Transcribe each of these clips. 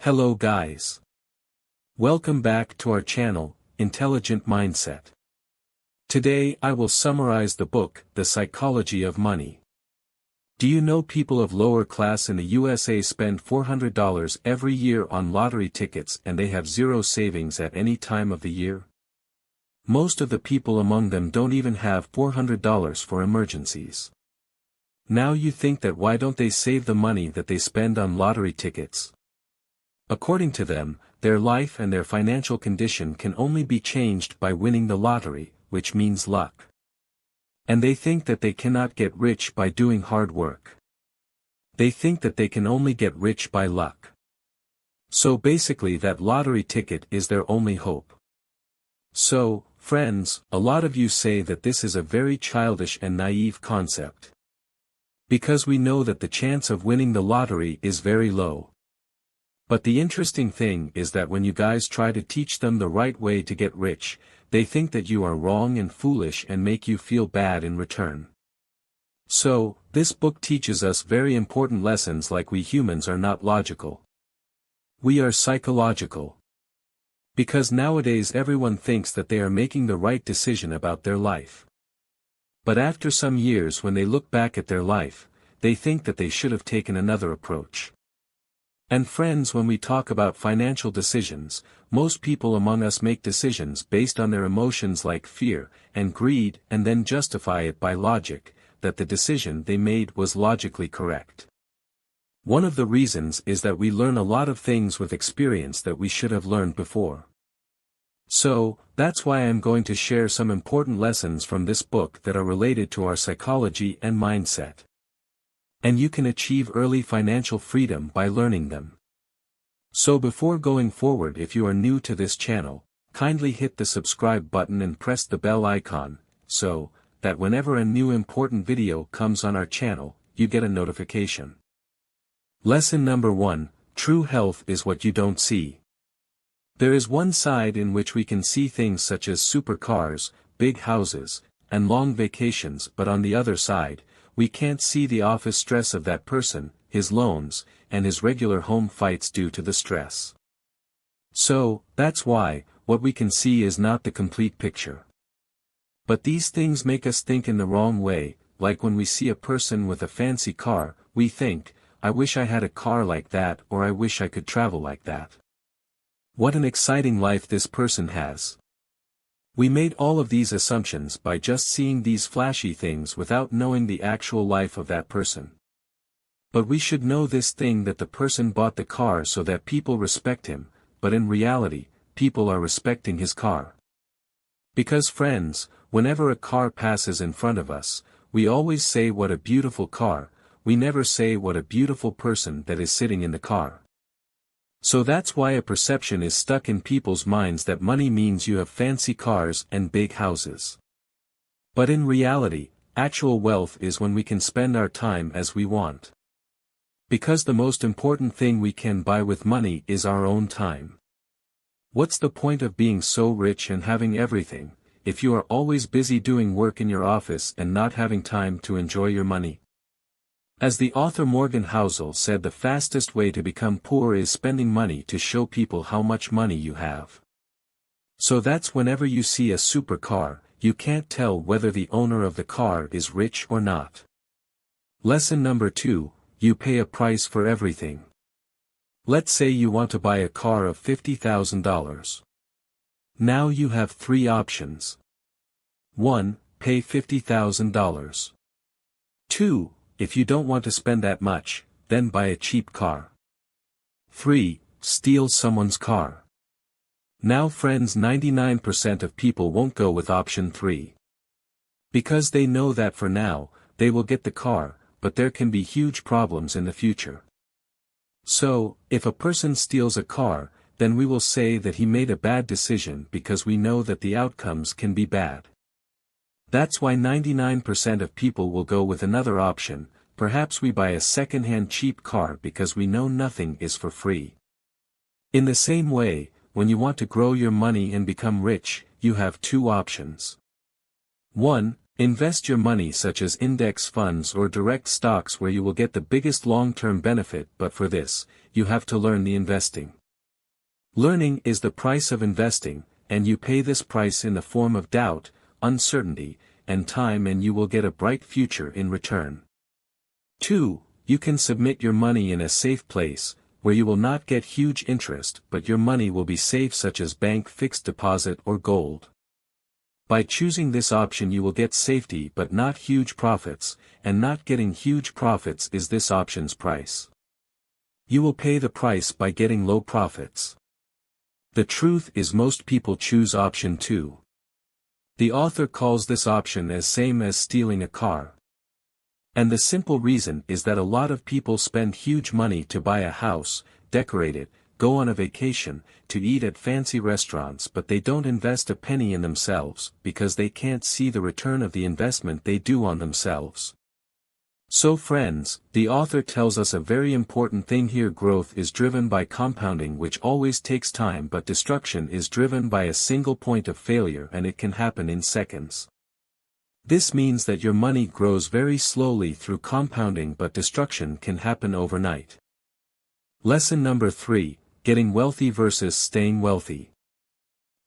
Hello guys. Welcome back to our channel, Intelligent Mindset. Today I will summarize the book, The Psychology of Money. Do you know people of lower class in the USA spend $400 every year on lottery tickets and they have zero savings at any time of the year? Most of the people among them don't even have $400 for emergencies. Now you think that why don't they save the money that they spend on lottery tickets? According to them, their life and their financial condition can only be changed by winning the lottery, which means luck. And they think that they cannot get rich by doing hard work. They think that they can only get rich by luck. So basically that lottery ticket is their only hope. So, friends, a lot of you say that this is a very childish and naive concept. Because we know that the chance of winning the lottery is very low. But the interesting thing is that when you guys try to teach them the right way to get rich, they think that you are wrong and foolish and make you feel bad in return. So, this book teaches us very important lessons like we humans are not logical. We are psychological. Because nowadays everyone thinks that they are making the right decision about their life. But after some years when they look back at their life, they think that they should have taken another approach. And friends, when we talk about financial decisions, most people among us make decisions based on their emotions like fear and greed and then justify it by logic, that the decision they made was logically correct. One of the reasons is that we learn a lot of things with experience that we should have learned before. So, that's why I'm going to share some important lessons from this book that are related to our psychology and mindset. And you can achieve early financial freedom by learning them. So before going forward, if you are new to this channel, kindly hit the subscribe button and press the bell icon, so that whenever a new important video comes on our channel, you get a notification. Lesson number 1, true health is what you don't see. There is one side in which we can see things such as supercars, big houses, and long vacations, but on the other side, we can't see the office stress of that person, his loans, and his regular home fights due to the stress. So, that's why, what we can see is not the complete picture. But these things make us think in the wrong way, like when we see a person with a fancy car, we think, I wish I had a car like that, or I wish I could travel like that. What an exciting life this person has. We made all of these assumptions by just seeing these flashy things without knowing the actual life of that person. But we should know this thing, that the person bought the car so that people respect him, but in reality, people are respecting his car. Because friends, whenever a car passes in front of us, we always say what a beautiful car, we never say what a beautiful person that is sitting in the car. So that's why a perception is stuck in people's minds that money means you have fancy cars and big houses. But in reality, actual wealth is when we can spend our time as we want. Because the most important thing we can buy with money is our own time. What's the point of being so rich and having everything, if you are always busy doing work in your office and not having time to enjoy your money? As the author Morgan Housel said, the fastest way to become poor is spending money to show people how much money you have. So that's whenever you see a supercar, you can't tell whether the owner of the car is rich or not. Lesson number 2, you pay a price for everything. Let's say you want to buy a car of $50,000. Now you have 3 options. 1. Pay $50,000. 2. If you don't want to spend that much, then buy a cheap car. 3. Steal someone's car. Now friends, 99% of people won't go with option 3. Because they know that for now, they will get the car, but there can be huge problems in the future. So, if a person steals a car, then we will say that he made a bad decision because we know that the outcomes can be bad. That's why 99% of people will go with another option, perhaps we buy a second-hand cheap car because we know nothing is for free. In the same way, when you want to grow your money and become rich, you have 2 options. 1. Invest your money such as index funds or direct stocks where you will get the biggest long-term benefit, but for this, you have to learn the investing. Learning is the price of investing, and you pay this price in the form of doubt, uncertainty, and time, and you will get a bright future in return. 2. You can submit your money in a safe place, where you will not get huge interest, but your money will be safe, such as bank fixed deposit or gold. By choosing this option you will get safety but not huge profits, and not getting huge profits is this option's price. You will pay the price by getting low profits. The truth is most people choose option 2. The author calls this option as same as stealing a car. And the simple reason is that a lot of people spend huge money to buy a house, decorate it, go on a vacation, to eat at fancy restaurants, but they don't invest a penny in themselves, because they can't see the return of the investment they do on themselves. So friends, the author tells us a very important thing here: growth is driven by compounding, which always takes time, but destruction is driven by a single point of failure, and it can happen in seconds. This means that your money grows very slowly through compounding, but destruction can happen overnight. Lesson number 3. Getting wealthy versus staying wealthy.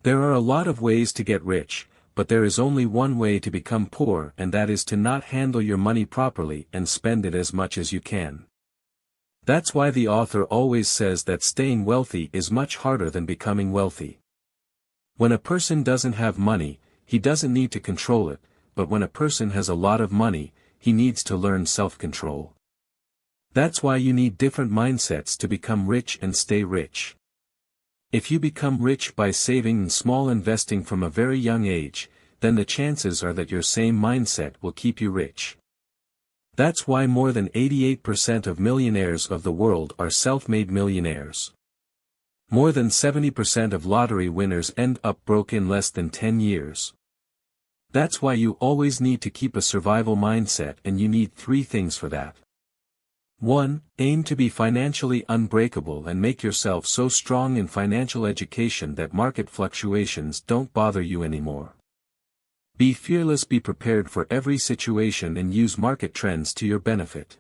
There are a lot of ways to get rich, but there is only one way to become poor, and that is to not handle your money properly and spend it as much as you can. That's why the author always says that staying wealthy is much harder than becoming wealthy. When a person doesn't have money, he doesn't need to control it, but when a person has a lot of money, he needs to learn self-control. That's why you need different mindsets to become rich and stay rich. If you become rich by saving and small investing from a very young age, then the chances are that your same mindset will keep you rich. That's why more than 88% of millionaires of the world are self-made millionaires. More than 70% of lottery winners end up broke in less than 10 years. That's why you always need to keep a survival mindset, and you need 3 things for that. 1. Aim to be financially unbreakable and make yourself so strong in financial education that market fluctuations don't bother you anymore. Be fearless, be prepared for every situation, and use market trends to your benefit.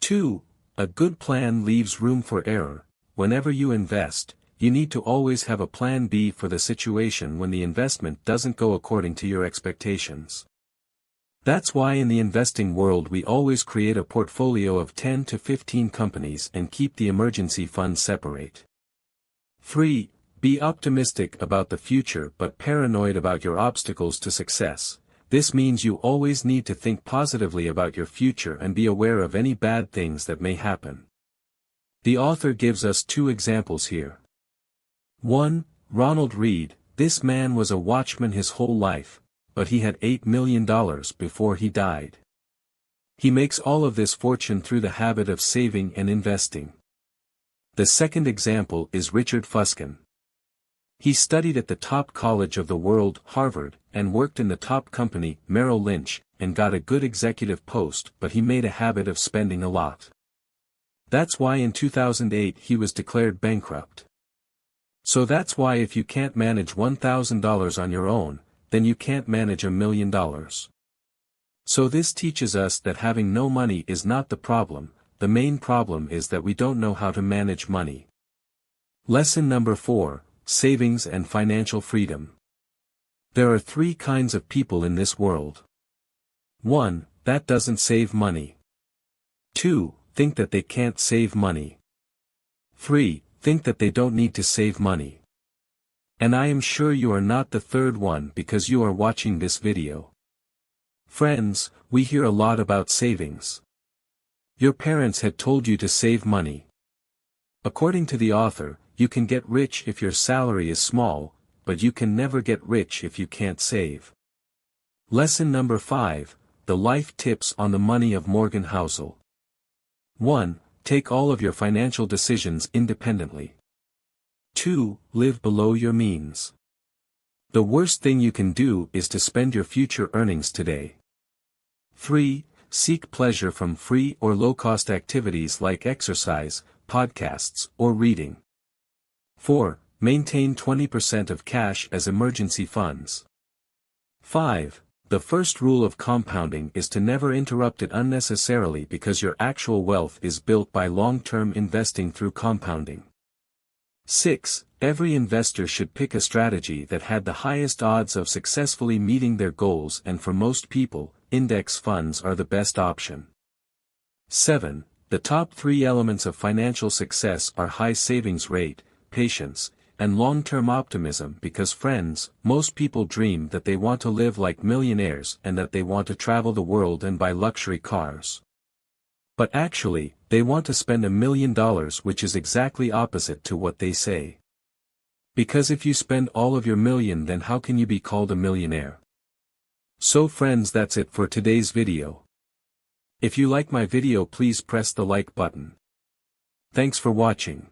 2. A good plan leaves room for error. Whenever you invest, you need to always have a plan B for the situation when the investment doesn't go according to your expectations. That's why in the investing world we always create a portfolio of 10 to 15 companies and keep the emergency fund separate. 3. Be optimistic about the future but paranoid about your obstacles to success. This means you always need to think positively about your future and be aware of any bad things that may happen. The author gives us 2 examples here. 1. Ronald Read. This man was a watchman his whole life, but he had $8 million before he died. He makes all of this fortune through the habit of saving and investing. The second example is Richard Fuskin. He studied at the top college of the world, Harvard, and worked in the top company, Merrill Lynch, and got a good executive post, but he made a habit of spending a lot. That's why in 2008 he was declared bankrupt. So that's why if you can't manage $1,000 on your own, then you can't manage $1 million. So this teaches us that having no money is not the problem, the main problem is that we don't know how to manage money. Lesson number 4, Savings and Financial Freedom. There are 3 kinds of people in this world. 1. That doesn't save money. 2. Think that they can't save money. 3. Think that they don't need to save money. And I am sure you are not the third one because you are watching this video. Friends, we hear a lot about savings. Your parents had told you to save money. According to the author, you can get rich if your salary is small, but you can never get rich if you can't save. Lesson number 5, The Life Tips on the Money of Morgan Housel. 1. Take all of your financial decisions independently. 2. Live below your means. The worst thing you can do is to spend your future earnings today. 3. Seek pleasure from free or low-cost activities like exercise, podcasts, or reading. 4. Maintain 20% of cash as emergency funds. 5. The first rule of compounding is to never interrupt it unnecessarily because your actual wealth is built by long-term investing through compounding. 6. Every investor should pick a strategy that had the highest odds of successfully meeting their goals, and for most people, index funds are the best option. 7. The top 3 elements of financial success are high savings rate, patience, and long-term optimism because friends, most people dream that they want to live like millionaires and that they want to travel the world and buy luxury cars. But actually, they want to spend $1 million, which is exactly opposite to what they say. Because if you spend all of your million, then how can you be called a millionaire? So friends, that's it for today's video. If you like my video, please press the like button. Thanks for watching.